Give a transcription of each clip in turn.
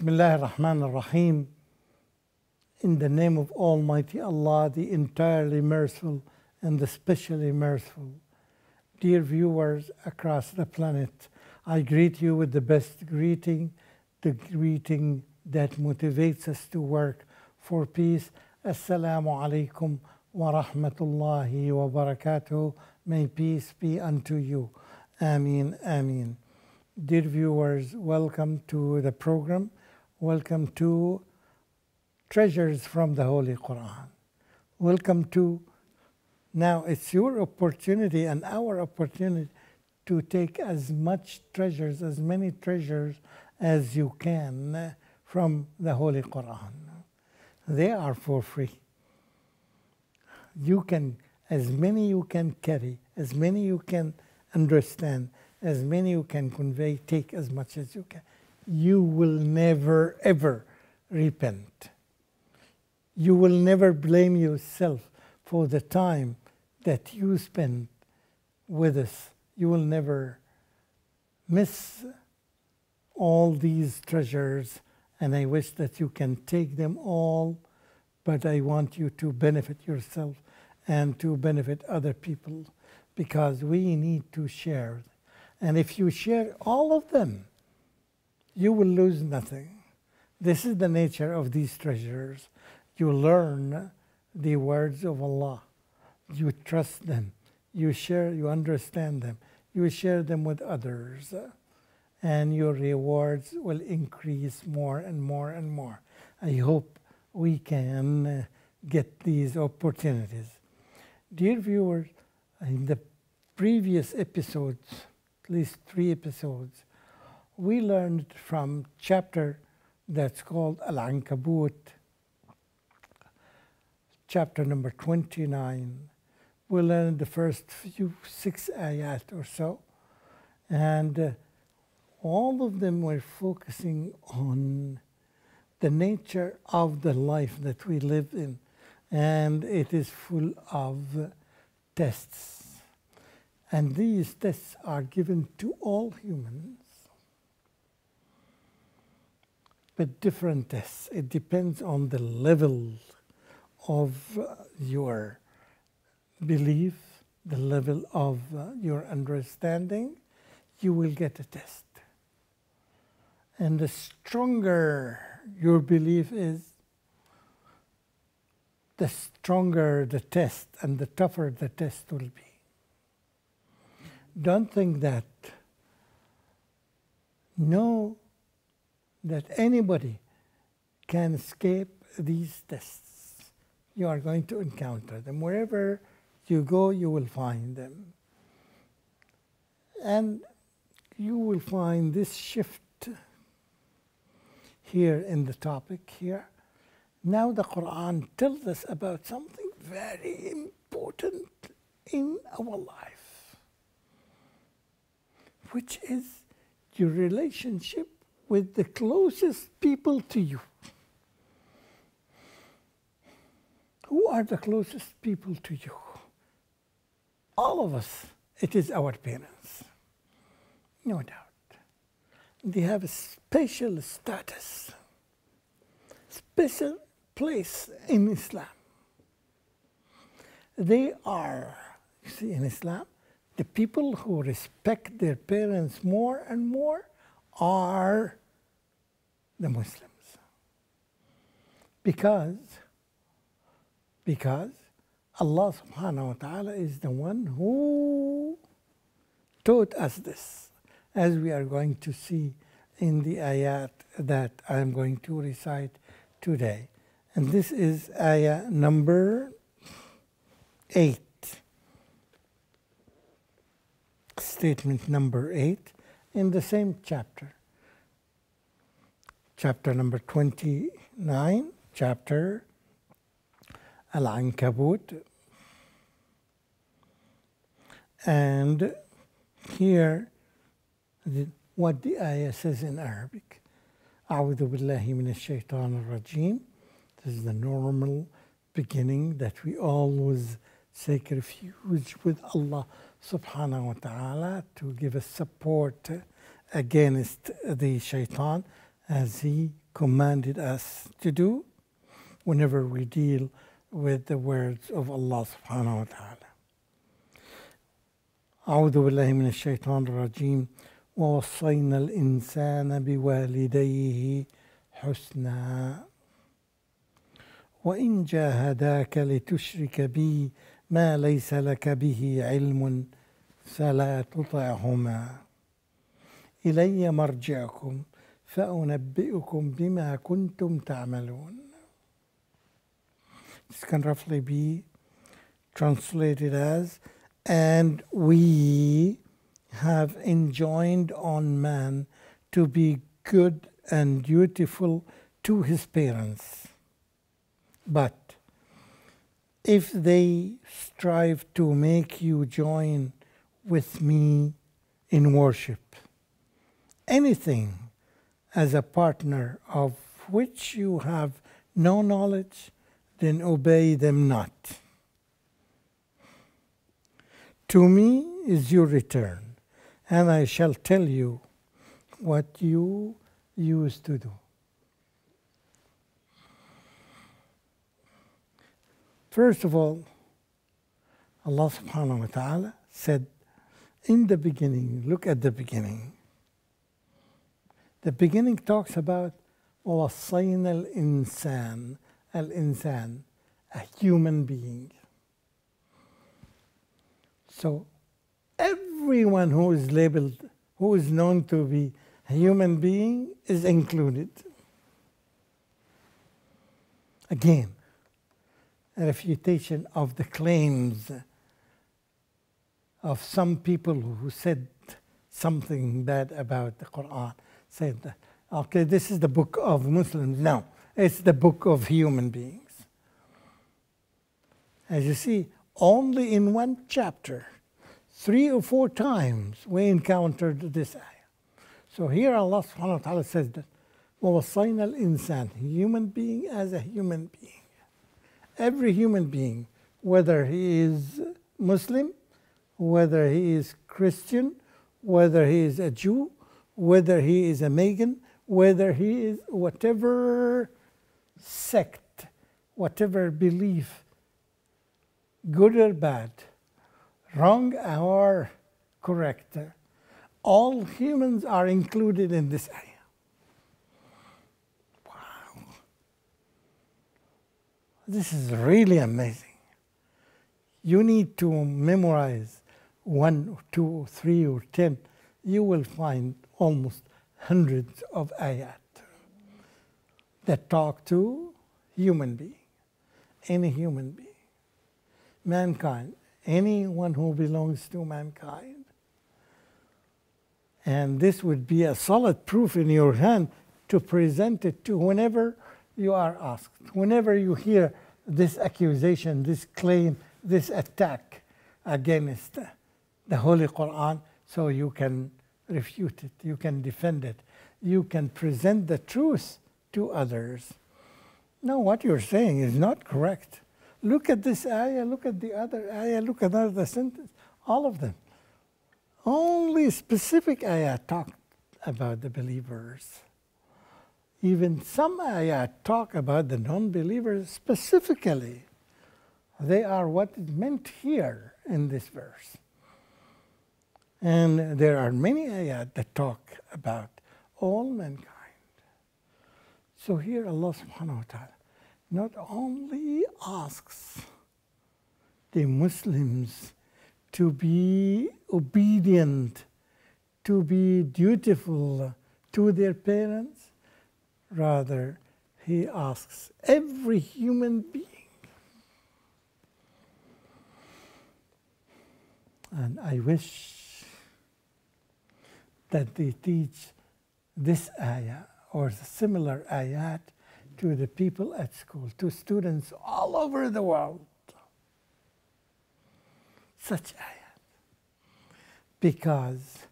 Bismillah ar-Rahman ar-Rahim. In the name of Almighty Allah, the entirely merciful and the specially merciful. Dear viewers across the planet, I greet you with the best greeting, the greeting that motivates us to work for peace. Assalamu alaikum wa rahmatullahi wa barakatuh. May peace be unto you. Ameen, ameen. Dear viewers, welcome to the program. Welcome to Treasures from the Holy Quran. Welcome to, now it's your opportunity and our opportunity to take as much treasures, as many treasures as you can from the Holy Quran. They are for free. You can, as many you can carry, as many you can understand, as many you can convey, take as much as you can. You will never ever repent. You will never blame yourself for the time that you spend with us. You will never miss all these treasures, and I wish that you can take them all, but I want you to benefit yourself and to benefit other people, because we need to share. And if you share all of them, you will lose nothing. This is the nature of these treasures. You learn the words of Allah. You trust them. You share, you understand them. You share them with others. And your rewards will increase more and more and more. I hope we can get these opportunities. Dear viewers, in the previous episodes, at least 3 episodes, we learned from chapter that's called Ankaboot, chapter number 29. We learned the first 6 ayat or so, and all of them were focusing on the nature of the life that we live in, and it is full of tests. And these tests are given to all humans, but different tests. It depends on the level of your belief, the level of your understanding. You will get a test. And the stronger your belief is, the stronger the test and the tougher the test will be. Don't think that, know that anybody can escape these tests. You are going to encounter them. Wherever you go, you will find them. And you will find this shift here in the topic here. Now the Quran tells us about something very important in our life, which is your relationship with the closest people to you. Who are the closest people to you? All of us, it is our parents, no doubt. They have a special status, special place in Islam. They are, you see, in Islam, the people who respect their parents more and more are the Muslims. Because Allah subhanahu wa ta'ala is the one who taught us this, as we are going to see in the ayat that I am going to recite today. And this is ayah number 8. Statement number 8 in the same chapter. Chapter number 29, chapter Al-Ankaboot. And here, what the ayah says in Arabic. أعوذ بالله من الشيطان الرجيم. This is the normal beginning that we always seek refuge with Allah subhanahu wa ta'ala to give us support against the shaitan as he commanded us to do whenever we deal with the words of Allah subhanahu wa ta'ala. أعوذ بالله من الشيطان الرجيم ووصينا الإنسان بوالديه حسنا وإن جاهداك لتشرك بي ما ليس لك به علم فلا تطعهما إلي مرجعكم فأنبئكم بما كنتم تعملون. This can roughly be translated as, and we have enjoined on man to be good and dutiful to his parents. But if they strive to make you join with me in worship, anything as a partner of which you have no knowledge, then obey them not. To me is your return, and I shall tell you what you used to do. First of all, Allah subhanahu wa ta'ala said in the beginning, look at the beginning. The beginning talks about وَوَصَّيْنَا الْإِنسَانَ, al-insan, a human being. So everyone who is labeled, who is known to be a human being is included. Again, a refutation of the claims of some people who said something bad about the Quran. Said that, okay, this is the book of Muslims. No, it's the book of human beings. As you see, only in one chapter, 3 or 4 times we encountered this ayah. So here Allah subhanahu wa ta'ala says that وَوَصَّيْنَا الْإِنسَانِ, human being as a human being. Every human being, whether he is Muslim, whether he is Christian, whether he is a Jew, whether he is a Magan, whether he is whatever sect, whatever belief, good or bad, wrong or correct, all humans are included in this ayah. Wow. This is really amazing. You need to memorize 1, 2, 3, or 10. You will find almost hundreds of ayat that talk to human being, any human being, mankind, anyone who belongs to mankind. And this would be a solid proof in your hand to present it to whenever you are asked, whenever you hear this accusation, this claim, this attack against the Holy Quran, so you can refute it, you can defend it, you can present the truth to others. No, what you're saying is not correct. Look at this ayah, look at the other ayah, look at another sentence, all of them. Only specific ayah talk about the believers. Even some ayah talk about the non-believers specifically. They are what is meant here in this verse. And there are many ayat that talk about all mankind. So here Allah subhanahu wa ta'ala not only asks the Muslims to be obedient, to be dutiful to their parents, rather he asks every human being. And I wish that they teach this ayah or similar ayat to the people at school, to students all over the world. Such ayat. Because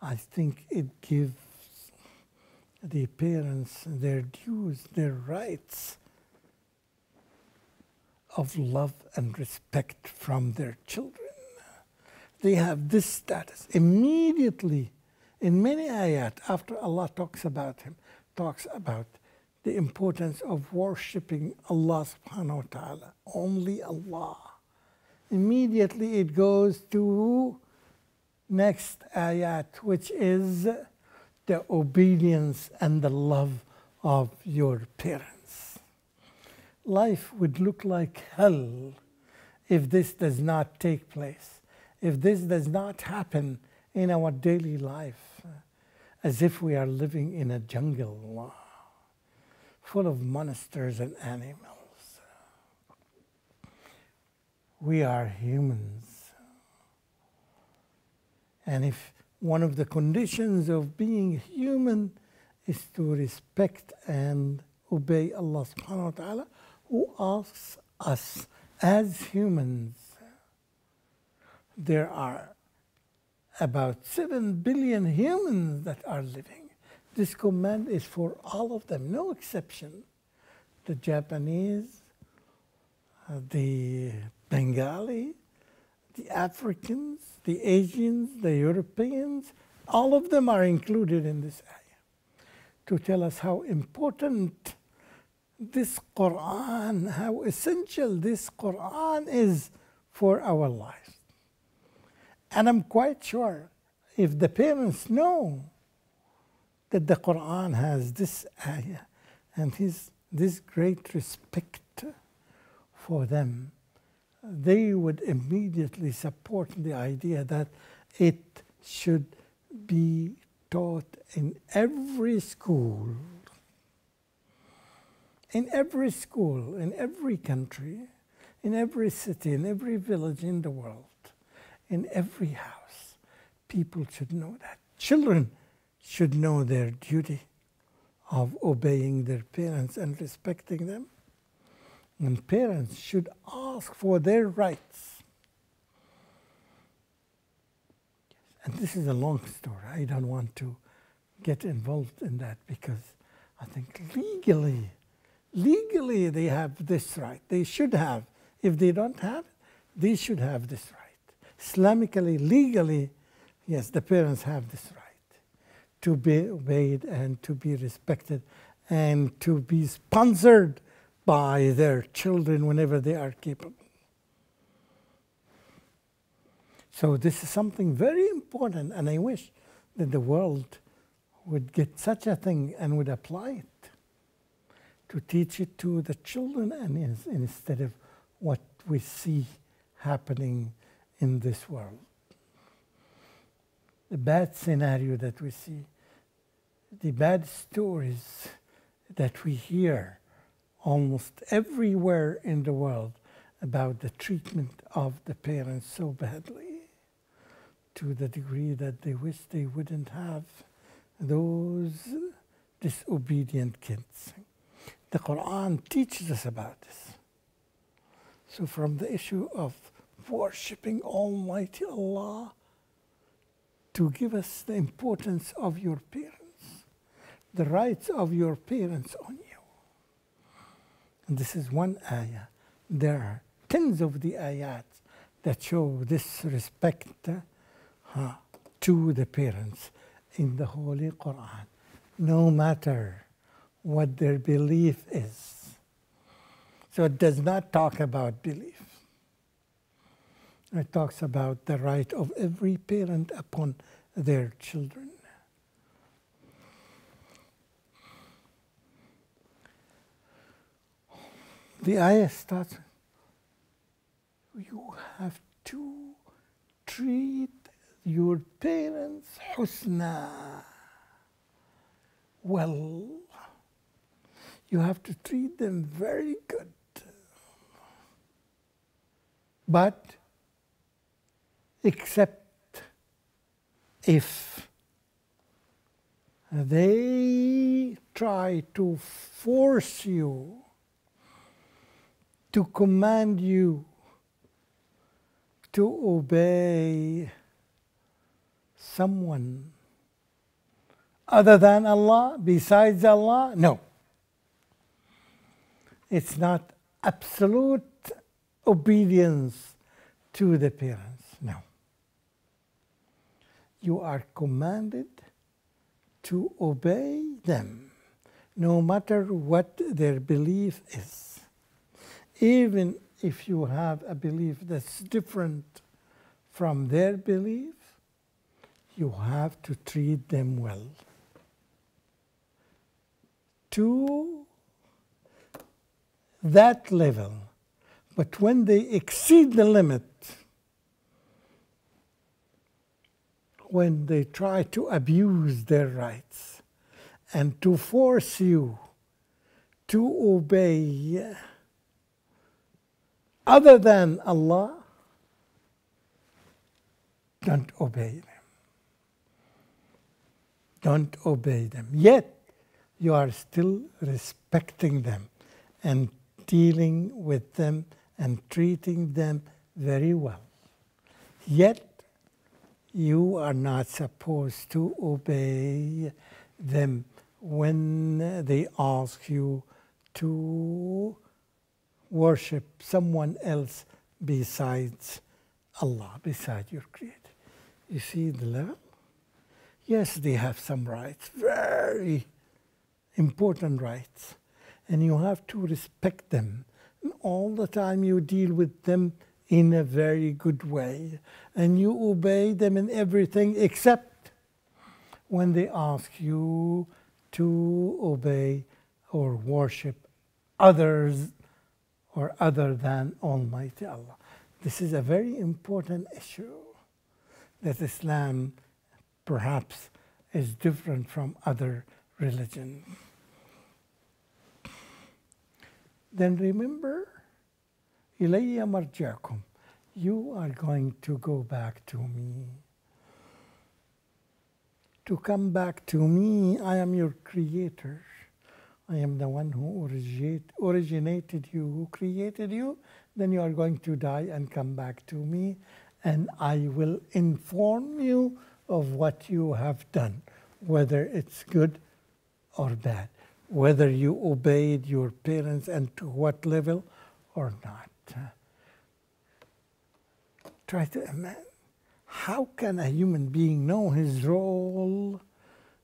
I think it gives the parents their dues, their rights of love and respect from their children. They have this status. Immediately In many ayat, after Allah talks about him, talks about the importance of worshipping Allah subhanahu wa ta'ala, only Allah. Immediately it goes to next ayat, which is the obedience and the love of your parents. Life would look like hell if this does not take place, if this does not happen in our daily life, as if we are living in a jungle full of monsters and animals. We are humans. And if one of the conditions of being human is to respect and obey Allah subhanahu wa ta'ala, who asks us as humans. There are about 7 billion humans that are living. This command is for all of them, no exception. The Japanese, the Bengali, the Africans, the Asians, the Europeans, all of them are included in this ayah to tell us how important this Quran, how essential this Quran is for our lives. And I'm quite sure if the parents know that the Quran has this ayah and this great respect for them, they would immediately support the idea that it should be taught in every school. In every school, in every country, in every city, in every village in the world, in every house, people should know that. Children should know their duty of obeying their parents and respecting them. And parents should ask for their rights. And this is a long story. I don't want to get involved in that because I think legally they have this right. They should have. If they don't have it, they should have this right. Islamically, legally, yes, the parents have this right to be obeyed and to be respected and to be sponsored by their children whenever they are capable. So this is something very important, and I wish that the world would get such a thing and would apply it to teach it to the children, and instead of what we see happening in this world. The bad scenario that we see, the bad stories that we hear almost everywhere in the world about the treatment of the parents so badly, to the degree that they wish they wouldn't have those disobedient kids. The Quran teaches us about this. So from the issue of worshipping Almighty Allah, to give us the importance of your parents, the rights of your parents on you. And this is one ayah. There are tens of the ayats that show this respect to the parents in the Holy Quran, no matter what their belief is. So it does not talk about belief. It talks about the right of every parent upon their children. The ayah starts, you have to treat your parents husna, well. You have to treat them very good. But except if they try to force you, to command you to obey someone other than Allah, besides Allah, no. It's not absolute obedience to the parents, no. You are commanded to obey them, no matter what their belief is. Even if you have a belief that's different from their belief, you have to treat them well. To that level. But when they exceed the limit, when they try to abuse their rights and to force you to obey other than Allah, don't obey them. Don't obey them. Yet, you are still respecting them and dealing with them and treating them very well. Yet, you are not supposed to obey them when they ask you to worship someone else besides Allah, beside your Creator. You see the level? Yes, they have some rights, very important rights, and you have to respect them. And all the time you deal with them in a very good way, and you obey them in everything except when they ask you to obey or worship others or other than Almighty Allah. This is a very important issue that Islam perhaps is different from other religions. Then remember, إِلَيَّ مَرْجِعُكُمْ. You are going to go back to me. To come back to me, I am your creator. I am the one who originated you, who created you. Then you are going to die and come back to me, and I will inform you of what you have done, whether it's good or bad, whether you obeyed your parents and to what level or not. Try to imagine, how can a human being know his role?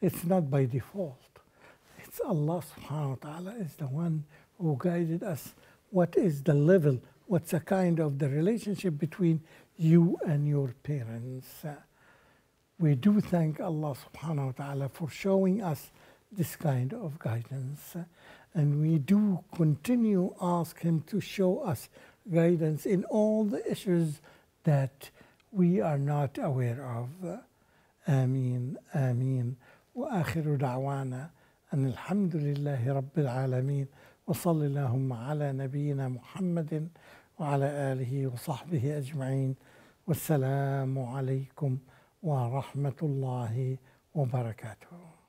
It's not by default. It's Allah subhanahu wa ta'ala is the one who guided us. What is the level? What's a kind of the relationship between you and your parents? We do thank Allah subhanahu wa ta'ala for showing us this kind of guidance. And we do continue ask Him to show us guidance in all the issues that we are not aware of. Ameen, ameen. وآخر دعوانا أن الحمد لله رب العالمين وصل اللهم على نبينا محمد وعلى آله وصحبه أجمعين والسلام عليكم ورحمة الله وبركاته.